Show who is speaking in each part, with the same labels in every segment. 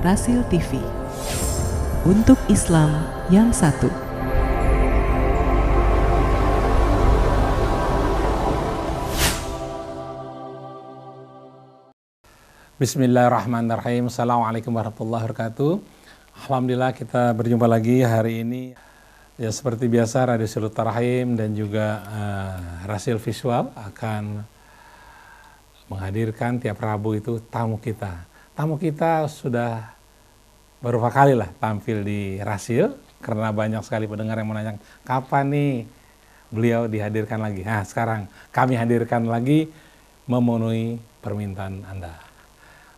Speaker 1: Rasil TV. Untuk Islam yang satu.
Speaker 2: Bismillahirrahmanirrahim. Assalamualaikum warahmatullahi wabarakatuh. Alhamdulillah kita berjumpa lagi hari ini. Ya seperti biasa Radio Silatul Rahim dan juga Rasil Visual akan menghadirkan tiap Rabu itu tamu kita. Tamu kita sudah beberapa kali lah tampil di Rasil karena banyak sekali pendengar yang menanyakan kapan nih beliau dihadirkan lagi. Nah sekarang kami hadirkan lagi memenuhi permintaan Anda.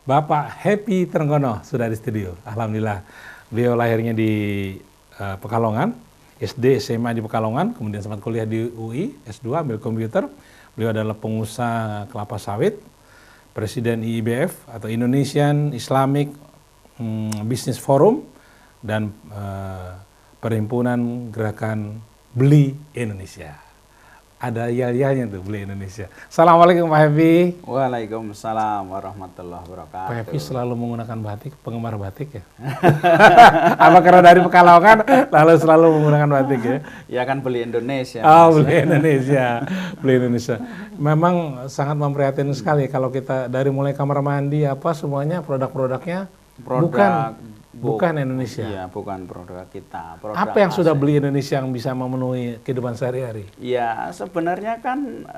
Speaker 2: Bapak Happy Trenggono sudah di studio. Alhamdulillah. Beliau lahirnya di Pekalongan, SD, SMA di Pekalongan, kemudian sempat kuliah di UI, S2 ambil komputer. Beliau adalah pengusaha kelapa sawit, Presiden IIBF atau Indonesian Islamic Business Forum dan Perhimpunan Gerakan Beli Indonesia. Ada yal-yalnya tuh Beli Indonesia. Assalamualaikum Pak Happy.
Speaker 3: Waalaikumsalam warahmatullahi wabarakatuh.
Speaker 2: Pak Happy selalu menggunakan batik, penggemar batik ya? Apa karena dari Pekalongan lalu selalu menggunakan batik ya?
Speaker 3: Ya kan Beli Indonesia.
Speaker 2: Oh, Beli Indonesia. Beli Indonesia. Memang sangat memprihatinkan sekali kalau kita dari mulai kamar mandi apa semuanya produk-produknya bukan Indonesia.
Speaker 3: Iya, bukan produk kita. Produk
Speaker 2: apa yang sudah
Speaker 3: asing.
Speaker 2: Beli Indonesia yang bisa memenuhi kehidupan sehari-hari?
Speaker 3: Ya, sebenarnya kan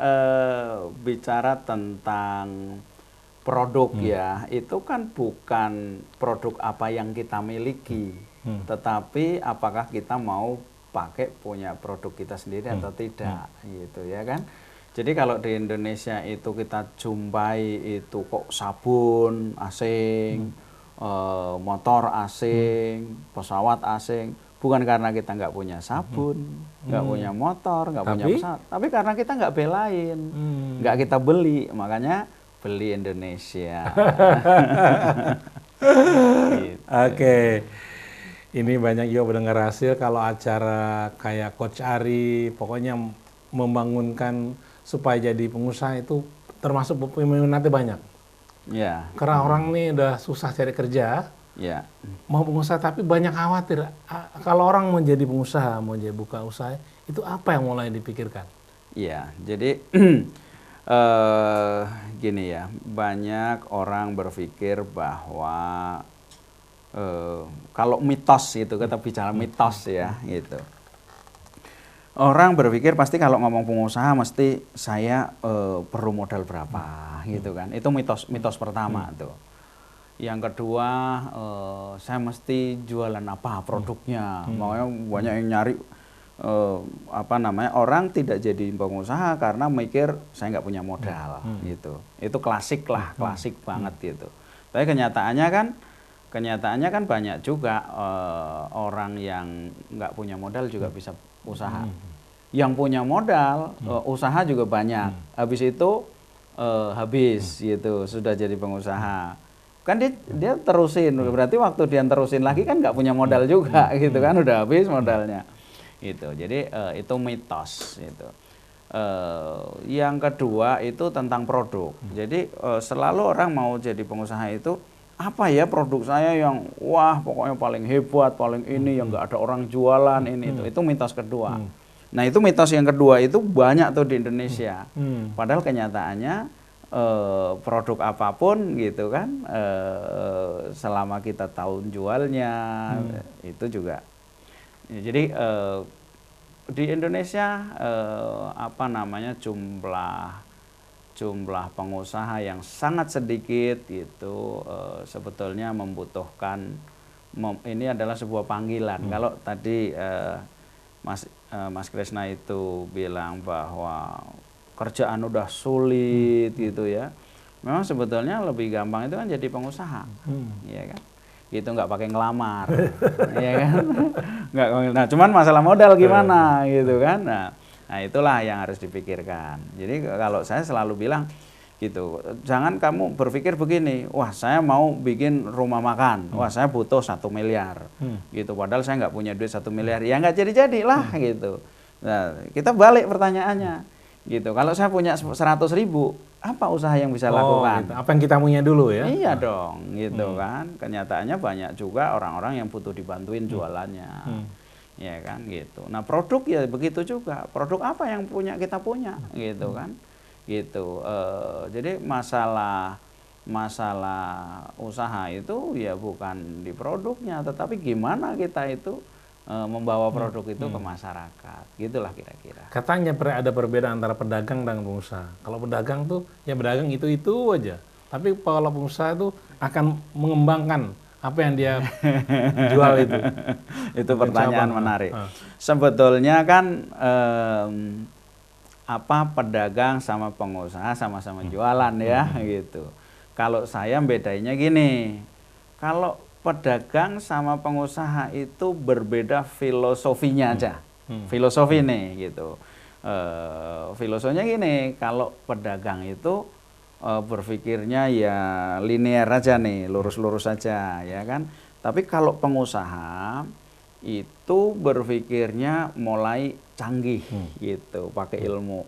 Speaker 3: bicara tentang produk ya, itu kan bukan produk apa yang kita miliki, tetapi apakah kita mau pakai punya produk kita sendiri atau tidak, gitu ya kan? Jadi kalau di Indonesia itu kita jumpai itu kok sabun asing, motor asing, pesawat asing, bukan karena kita nggak punya sabun, nggak punya motor, nggak punya pesawat, tapi karena kita nggak belain, nggak kita beli, makanya Beli Indonesia. Gitu.
Speaker 2: Oke. Ini banyak juga pendengar Rasil kalau acara kayak Coach Ari, pokoknya membangunkan supaya jadi pengusaha itu termasuk peminatnya banyak.
Speaker 3: Ya.
Speaker 2: Karena orang nih udah susah cari kerja,
Speaker 3: Ya.
Speaker 2: mau pengusaha tapi banyak khawatir. Kalau orang mau jadi pengusaha, mau jadi buka usaha, itu apa yang mulai dipikirkan?
Speaker 3: Iya, jadi gini ya, banyak orang berpikir bahwa kalau mitos itu, kita bicara mitos ya, gitu. Orang berpikir pasti kalau ngomong pengusaha mesti saya perlu modal berapa, gitu kan? Itu mitos pertama tuh. Yang kedua, saya mesti jualan apa produknya, makanya banyak yang nyari. Orang tidak jadi pengusaha karena mikir saya nggak punya modal, gitu. Itu klasik banget gitu. Tapi kenyataannya kan banyak juga orang yang nggak punya modal juga bisa usaha. Yang punya modal usaha juga banyak. Habis itu gitu sudah jadi pengusaha. Kan dia terusin, berarti waktu dia terusin lagi kan nggak punya modal juga, gitu kan, udah habis modalnya. Itu jadi itu mitos itu. Yang kedua itu tentang produk. Jadi selalu orang mau jadi pengusaha itu apa ya produk saya yang wah pokoknya paling hebat, paling ini yang nggak ada orang jualan ini itu mitos kedua. Nah itu mitos yang kedua itu banyak tuh di Indonesia. Padahal kenyataannya produk apapun gitu kan selama kita tahu jualnya itu juga. Jadi di Indonesia jumlah pengusaha yang sangat sedikit itu sebetulnya membutuhkan ini adalah sebuah panggilan. Kalau tadi Mas Kresna itu bilang bahwa kerjaan udah sulit gitu ya. Memang sebetulnya lebih gampang itu kan jadi pengusaha, ya kan? Gitu nggak pakai ngelamar, ya kan? Nah, cuman masalah modal gimana gitu kan? Nah, itulah yang harus dipikirkan. Jadi kalau saya selalu bilang gitu, jangan kamu berpikir begini, wah saya mau bikin rumah makan, wah saya butuh 1 miliar, gitu. Padahal saya nggak punya duit 1 miliar, ya nggak jadi-jadilah gitu. Nah, kita balik pertanyaannya, gitu. Kalau saya punya 100.000, apa usaha yang bisa lakukan?
Speaker 2: Gitu. Apa yang kita punya dulu ya?
Speaker 3: Iya dong, gitu kan. Kenyataannya banyak juga orang-orang yang butuh dibantuin jualannya, ya kan gitu. Nah produk ya begitu juga. Produk apa yang kita punya, gitu kan, gitu. Jadi masalah usaha itu ya bukan di produknya, tetapi gimana kita itu membawa produk itu ke masyarakat, gitulah kira-kira.
Speaker 2: Katanya ada perbedaan antara pedagang dan pengusaha. Kalau pedagang tuh ya pedagang itu aja. Tapi kalau pengusaha itu akan mengembangkan apa yang dia jual itu.
Speaker 3: Itu pertanyaan menarik. Sebetulnya kan apa pedagang sama pengusaha sama-sama jualan ya gitu. Kalau saya bedainya gini. Kalau pedagang sama pengusaha itu berbeda filosofinya aja. Filosofi nih gitu. Filosofinya gini, kalau pedagang itu berpikirnya ya linear aja nih, lurus-lurus aja ya kan. Tapi kalau pengusaha itu berpikirnya mulai canggih gitu, pakai ilmu.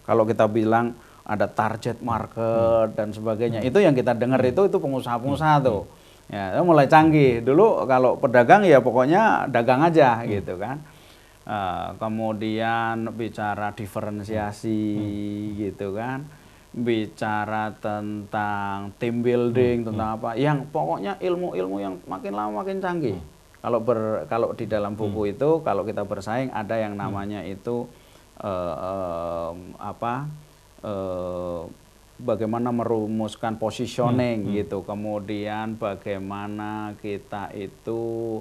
Speaker 3: Kalau kita bilang ada target market dan sebagainya, itu yang kita dengar itu pengusaha-pengusaha tuh. Ya, mulai canggih. Dulu kalau pedagang ya pokoknya dagang aja gitu kan. Kemudian bicara diferensiasi gitu kan. Bicara tentang team building, tentang apa. Yang pokoknya ilmu-ilmu yang makin lama makin canggih. Kalau di dalam buku itu kalau kita bersaing ada yang namanya itu bagaimana merumuskan positioning gitu, kemudian bagaimana kita itu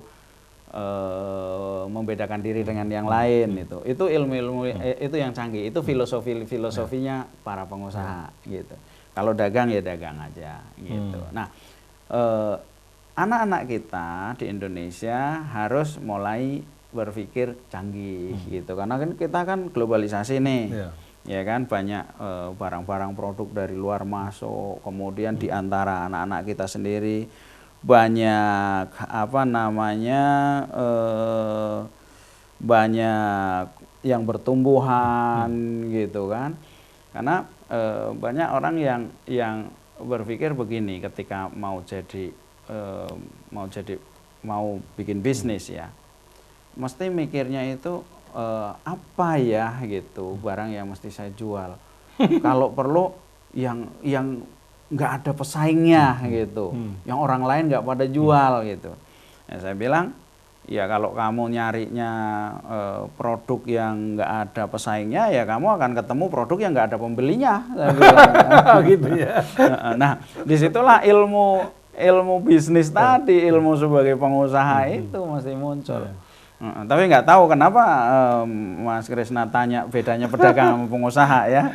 Speaker 3: membedakan diri dengan yang lain itu ilmu-ilmu itu yang canggih, itu filosofinya para pengusaha gitu. Kalau dagang ya dagang aja gitu. Nah anak-anak kita di Indonesia harus mulai berpikir canggih gitu, karena kan kita kan globalisasi nih. Ya kan, banyak barang-barang produk dari luar masuk, kemudian di antara anak-anak kita sendiri banyak banyak yang bertumbuhan gitu kan, karena banyak orang yang berpikir begini ketika mau bikin bisnis ya, mesti mikirnya itu apa ya gitu barang yang mesti saya jual. Kalau perlu yang nggak ada pesaingnya gitu, yang orang lain nggak pada jual gitu. Ya, saya bilang ya kalau kamu nyarinya produk yang nggak ada pesaingnya, ya kamu akan ketemu produk yang nggak ada pembelinya. Saya bilang.
Speaker 2: Gitu ya.
Speaker 3: Nah disitulah ilmu bisnis tadi, ilmu sebagai pengusaha itu mesti muncul. Tapi nggak tahu kenapa Mas Krisna tanya bedanya pedagang sama pengusaha ya.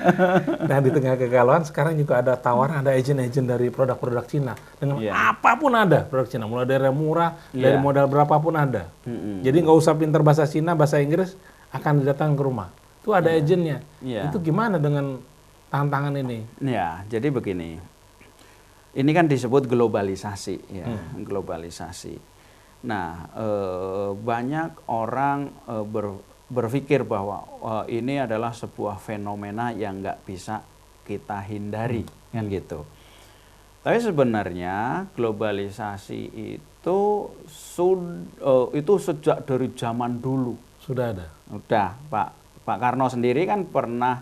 Speaker 2: Nah di tengah kegalauan sekarang juga ada tawaran, ada agent-agent dari produk-produk Cina dengan apapun ada produk Cina, mulai dari murah, dari modal berapapun ada. Jadi nggak usah pinter bahasa Cina, bahasa Inggris akan datang ke rumah. Itu ada agentnya. Itu gimana dengan tantangan ini? Ya,
Speaker 3: jadi begini. Ini kan disebut globalisasi ya, globalisasi. Nah, banyak orang berpikir bahwa ini adalah sebuah fenomena yang nggak bisa kita hindari, kan gitu. Tapi sebenarnya globalisasi itu sejak dari zaman dulu
Speaker 2: sudah ada.
Speaker 3: Udah, Pak Karno sendiri kan pernah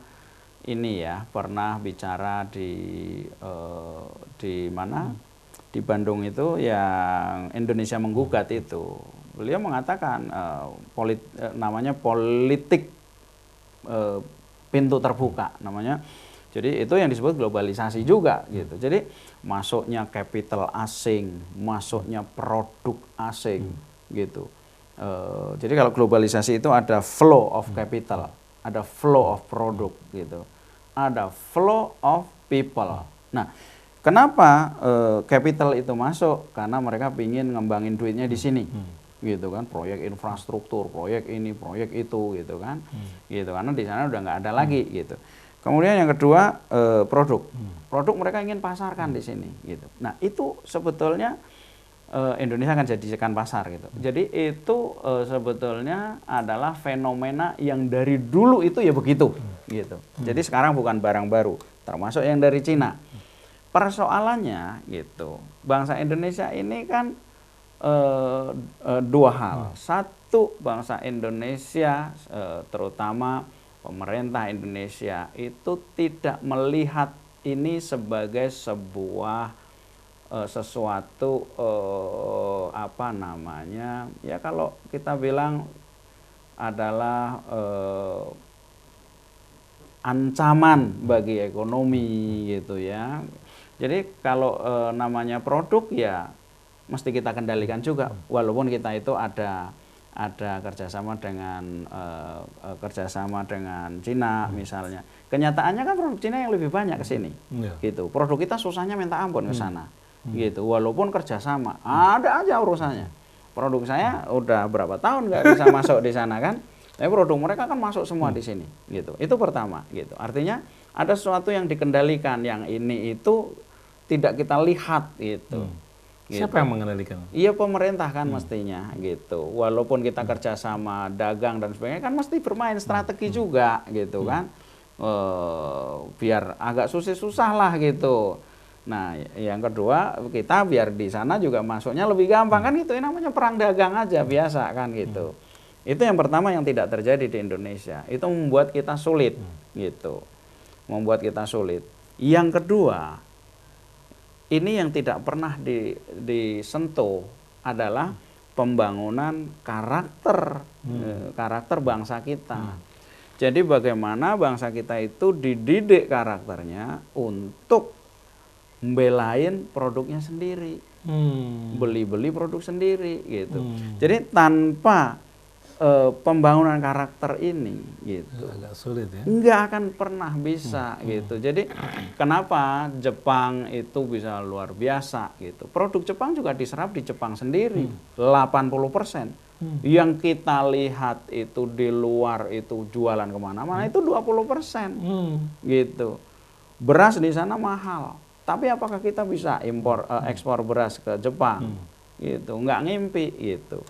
Speaker 3: bicara di mana? Di Bandung itu yang Indonesia menggugat itu, beliau mengatakan namanya politik pintu terbuka namanya. Jadi itu yang disebut globalisasi juga gitu. Jadi masuknya capital asing, masuknya produk asing gitu. Jadi kalau globalisasi itu ada flow of capital, ada flow of produk gitu, ada flow of people. Nah, kenapa capital itu masuk? Karena mereka ingin ngembangin duitnya di sini, gitu kan? Proyek infrastruktur, proyek ini, proyek itu, gitu kan? Gitu, karena di sana udah nggak ada lagi, gitu. Kemudian yang kedua produk mereka ingin pasarkan di sini, gitu. Nah itu sebetulnya Indonesia akan jadikan pasar gitu. Jadi itu sebetulnya adalah fenomena yang dari dulu itu ya begitu gitu. Jadi sekarang bukan barang baru, termasuk yang dari Cina. Persoalannya gitu, bangsa Indonesia ini kan dua hal. Satu, bangsa Indonesia terutama pemerintah Indonesia itu tidak melihat ini sebagai sebuah sesuatu apa namanya, ya kalau kita bilang adalah ancaman bagi ekonomi gitu ya. Jadi kalau namanya produk ya mesti kita kendalikan juga, walaupun kita itu ada kerjasama dengan Cina misalnya. Kenyataannya kan produk Cina yang lebih banyak ke sini, gitu. Produk kita susahnya minta ampun ke sana. Gitu, walaupun kerjasama ada aja urusannya. Produk saya udah berapa tahun nggak bisa masuk di sana kan, tapi produk mereka kan masuk semua di sini, gitu. Itu pertama, gitu. Artinya ada sesuatu yang dikendalikan, yang ini itu tidak kita lihat, gitu.
Speaker 2: Siapa yang mengendalikan?
Speaker 3: Iya, pemerintah kan mestinya, gitu. Walaupun kita kerjasama dagang dan sebagainya kan mesti bermain strategi juga, gitu kan. Biar agak susah lah gitu. Nah, yang kedua kita biar di sana juga masuknya lebih gampang kan gitu, ini namanya perang dagang aja biasa kan gitu. Itu yang pertama yang tidak terjadi di Indonesia. Itu membuat kita sulit gitu. Membuat kita sulit. Yang kedua, ini yang tidak pernah disentuh adalah pembangunan karakter bangsa kita. Jadi bagaimana bangsa kita itu dididik karakternya untuk membelain produknya sendiri, beli produk sendiri gitu. Jadi tanpa pembangunan karakter ini gitu,
Speaker 2: agak sulit ya.
Speaker 3: Nggak akan pernah bisa gitu. Jadi kenapa Jepang itu bisa luar biasa gitu? Produk Jepang juga diserap di Jepang sendiri, 80%. Yang kita lihat itu di luar itu jualan kemana-mana itu 20%, gitu. Beras di sana mahal. Tapi apakah kita bisa ekspor beras ke Jepang? Gitu, nggak ngimpi gitu.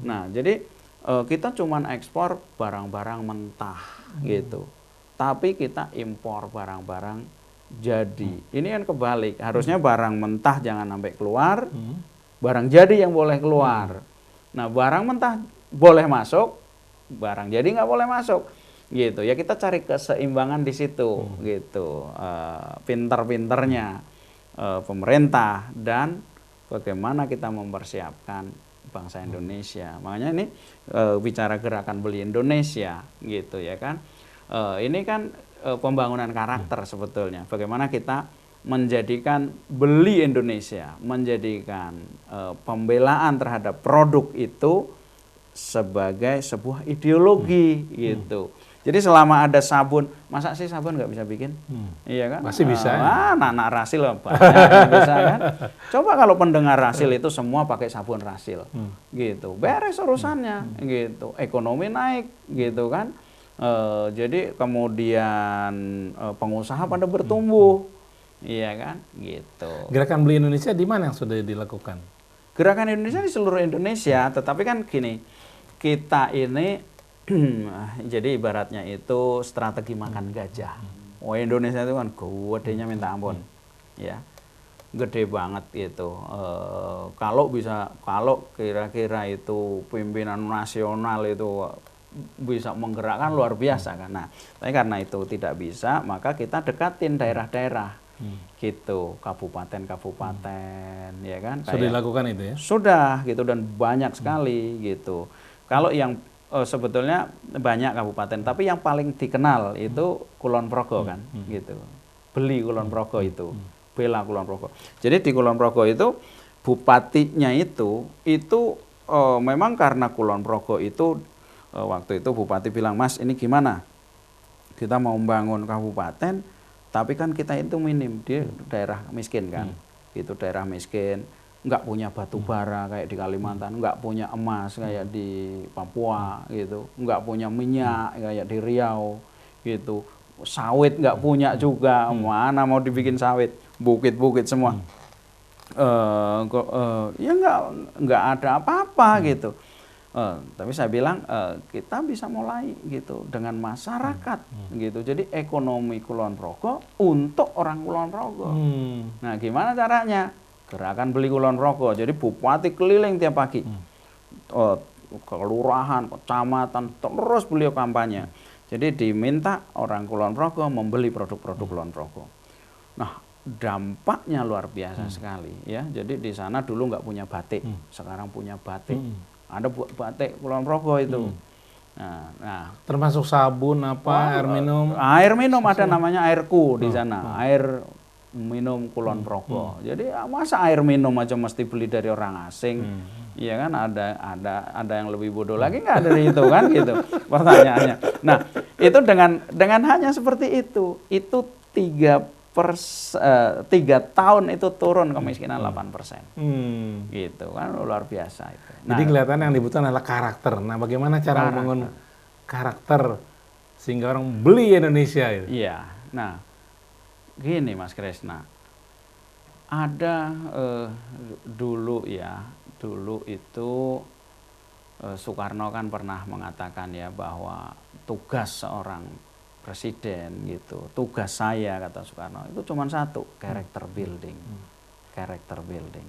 Speaker 3: Nah, jadi kita cuman ekspor barang-barang mentah gitu. Tapi kita impor barang-barang jadi. Ini kan kebalik. Harusnya barang mentah jangan sampai keluar, barang jadi yang boleh keluar. Nah, barang mentah boleh masuk, barang jadi nggak boleh masuk. Gitu ya, kita cari keseimbangan di situ gitu, pinter-pinternya pemerintah dan bagaimana kita mempersiapkan bangsa Indonesia. Makanya ini bicara gerakan beli Indonesia gitu ya kan, ini kan pembangunan karakter sebetulnya, bagaimana kita menjadikan beli Indonesia, menjadikan pembelaan terhadap produk itu sebagai sebuah ideologi gitu. Jadi selama ada sabun, masa sih sabun nggak bisa bikin? Iya kan?
Speaker 2: Masih bisa.
Speaker 3: Anak-anak Rasil banyak yang bisa kan? Coba kalau pendengar Rasil itu semua pakai sabun Rasil, gitu. Beres urusannya, gitu. Ekonomi naik, gitu kan? Jadi kemudian pengusaha pada bertumbuh, iya kan? Gitu.
Speaker 2: Gerakan beli Indonesia di mana yang sudah dilakukan?
Speaker 3: Gerakan Indonesia di seluruh Indonesia, tetapi kan gini, kita ini jadi ibaratnya itu strategi makan gajah. Oh, Indonesia itu kan gedenya minta ampun, ya, gede banget gitu. Kalau kira-kira itu pimpinan nasional itu bisa menggerakkan luar biasa kan. Nah, tapi karena itu tidak bisa, maka kita dekatin daerah-daerah, gitu, kabupaten-kabupaten, ya kan?
Speaker 2: Sudah dilakukan itu ya?
Speaker 3: Sudah, gitu, dan banyak sekali gitu. Kalau yang sebetulnya banyak kabupaten, tapi yang paling dikenal itu Kulon Progo kan, gitu. Beli Kulon Progo itu, bela Kulon Progo. Jadi di Kulon Progo itu bupatinya itu memang karena Kulon Progo itu waktu itu bupati bilang, Mas ini gimana? Kita mau membangun kabupaten, tapi kan kita itu minim, dia daerah miskin kan, itu daerah miskin. Nggak punya batu bara kayak di Kalimantan, nggak punya emas kayak di Papua gitu, nggak punya minyak kayak di Riau gitu, sawit nggak punya juga, mana mau dibikin sawit, bukit-bukit semua. Ya nggak ada apa-apa gitu. Tapi saya bilang kita bisa mulai gitu dengan masyarakat gitu. Jadi ekonomi Kulon Progo untuk orang Kulon Progo. Nah, gimana caranya? Gerakan beli Kulon Progo. Jadi bupati keliling tiap pagi. Kelurahan, kecamatan, terus beliau kampanye. Jadi diminta orang Kulon Progo membeli produk-produk Kulon Progo. Nah, dampaknya luar biasa sekali ya. Jadi di sana dulu nggak punya batik, sekarang punya batik. Ada batik Kulon Progo itu. Nah,
Speaker 2: termasuk sabun apa, air minum.
Speaker 3: Air minum ada namanya Airku di sana. Air minum Kulon Progo. Jadi masa air minum aja mesti beli dari orang asing? Iya kan, ada yang lebih bodoh lagi nggak dari itu kan gitu pertanyaannya. Nah, itu dengan hanya seperti itu 3 tahun itu turun kemiskinan 8%. Gitu kan, luar biasa itu.
Speaker 2: Jadi kelihatan yang dibutuhkan adalah karakter. Nah, bagaimana cara membangun karakter sehingga orang beli Indonesia itu?
Speaker 3: Iya. Nah, gini Mas Kresna. Ada dulu itu Soekarno kan pernah mengatakan ya bahwa tugas seorang presiden gitu, tugas saya kata Soekarno itu cuma satu, character building. Character building.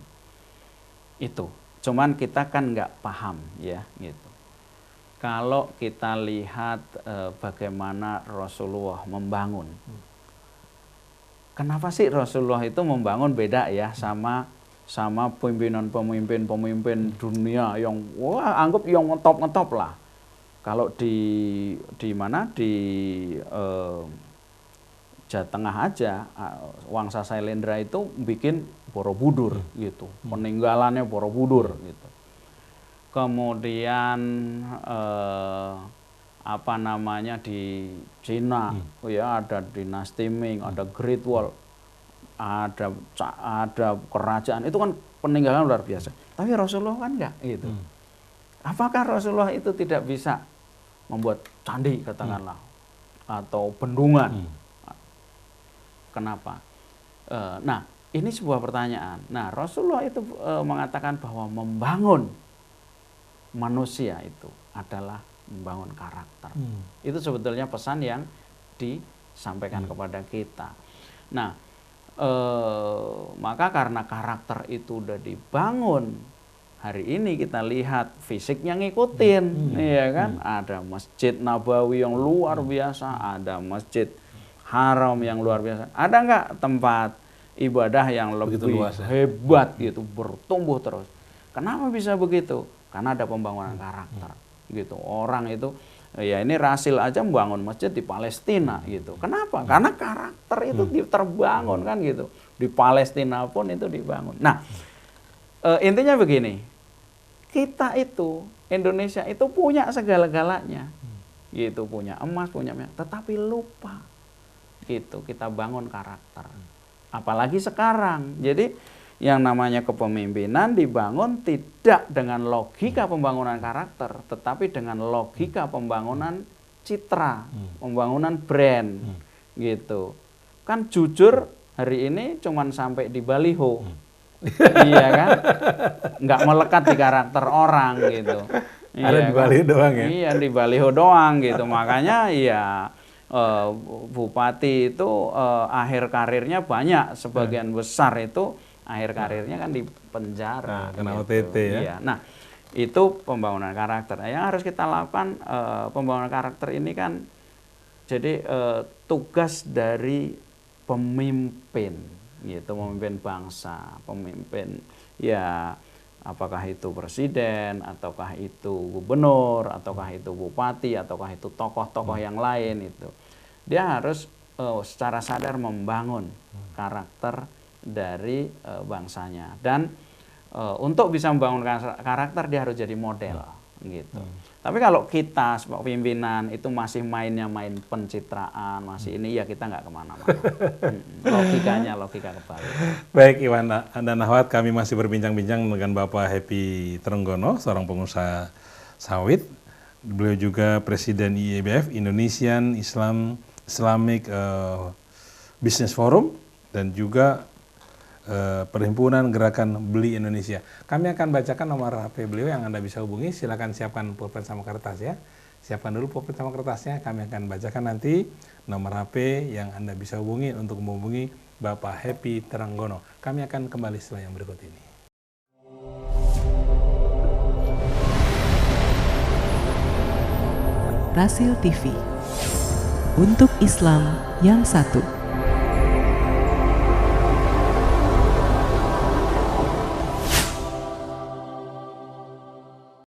Speaker 3: Itu. Cuman kita kan nggak paham ya gitu. Kalau kita lihat bagaimana Rasulullah membangun. Kenapa sih Rasulullah itu membangun beda ya sama pemimpin dunia yang anggap yang ngetop lah. Kalau di Jawa Tengah aja, Wangsa Sailendra itu bikin Borobudur gitu, peninggalannya Borobudur gitu. Kemudian di Cina, ya ada dinasti Ming, ada Great Wall, ada kerajaan, itu kan peninggalan luar biasa. Tapi Rasulullah kan enggak gitu. Apakah Rasulullah itu tidak bisa membuat candi katakanlah atau bendungan? Kenapa? Nah, ini sebuah pertanyaan. Nah, Rasulullah itu mengatakan bahwa membangun manusia itu adalah membangun karakter. Itu sebetulnya pesan yang disampaikan kepada kita. Nah, maka karena karakter itu udah dibangun, hari ini kita lihat fisiknya ngikutin, ya kan? Ada Masjid Nabawi yang luar biasa, ada Masjid Haram yang luar biasa. Ada nggak tempat ibadah yang lebih hebat gitu, bertumbuh terus? Kenapa bisa begitu? Karena ada pembangunan karakter. Gitu. Orang itu ya ini Rasil aja membangun masjid di Palestina gitu. Kenapa? Karena karakter itu terbangun kan gitu. Di Palestina pun itu dibangun. Nah, intinya begini. Kita itu Indonesia itu punya segala-galanya. Gitu, punya emas, punya minyak, tetapi lupa. Gitu, kita bangun karakter. Apalagi sekarang. Jadi yang namanya kepemimpinan dibangun tidak dengan logika pembangunan karakter, tetapi dengan logika pembangunan citra, pembangunan brand, gitu. Kan jujur hari ini cuman sampai di baliho, iya kan? Nggak melekat di karakter orang gitu.
Speaker 2: Ada di baliho doang ya?
Speaker 3: Iya, di baliho doang gitu. Makanya ya bupati itu akhir karirnya banyak, sebagian besar itu akhir karirnya kan di penjara.
Speaker 2: Kena
Speaker 3: gitu.
Speaker 2: OTT ya.
Speaker 3: Iya. Nah, itu pembangunan karakter. Yang harus kita lakukan pembangunan karakter ini kan jadi tugas dari pemimpin, gitu, pemimpin bangsa, pemimpin ya apakah itu presiden, ataukah itu gubernur, ataukah itu bupati, ataukah itu tokoh-tokoh yang lain itu. Dia harus secara sadar membangun karakter dari bangsanya, dan untuk bisa membangun karakter dia harus jadi model gitu. Tapi kalau kita sebagai pimpinan itu masih main pencitraan, masih ini ya kita nggak kemana-mana. Logikanya logika kebalik.
Speaker 2: Baik Iwan dan Ahwat, kami masih berbincang-bincang dengan Bapak Happy Trenggono, seorang pengusaha sawit. Beliau juga Presiden IEBF, Indonesian Islamic Business Forum, dan juga Perhimpunan Gerakan Beli Indonesia. Kami akan bacakan nomor HP beliau yang Anda bisa hubungi. Silakan siapkan pulpen sama kertas ya. Siapkan dulu pulpen sama kertasnya. Kami akan bacakan nanti nomor HP yang Anda bisa hubungi untuk menghubungi Bapak Happy Trenggono. Kami akan kembali setelah yang berikut ini.
Speaker 1: Rasil TV, untuk Islam yang satu.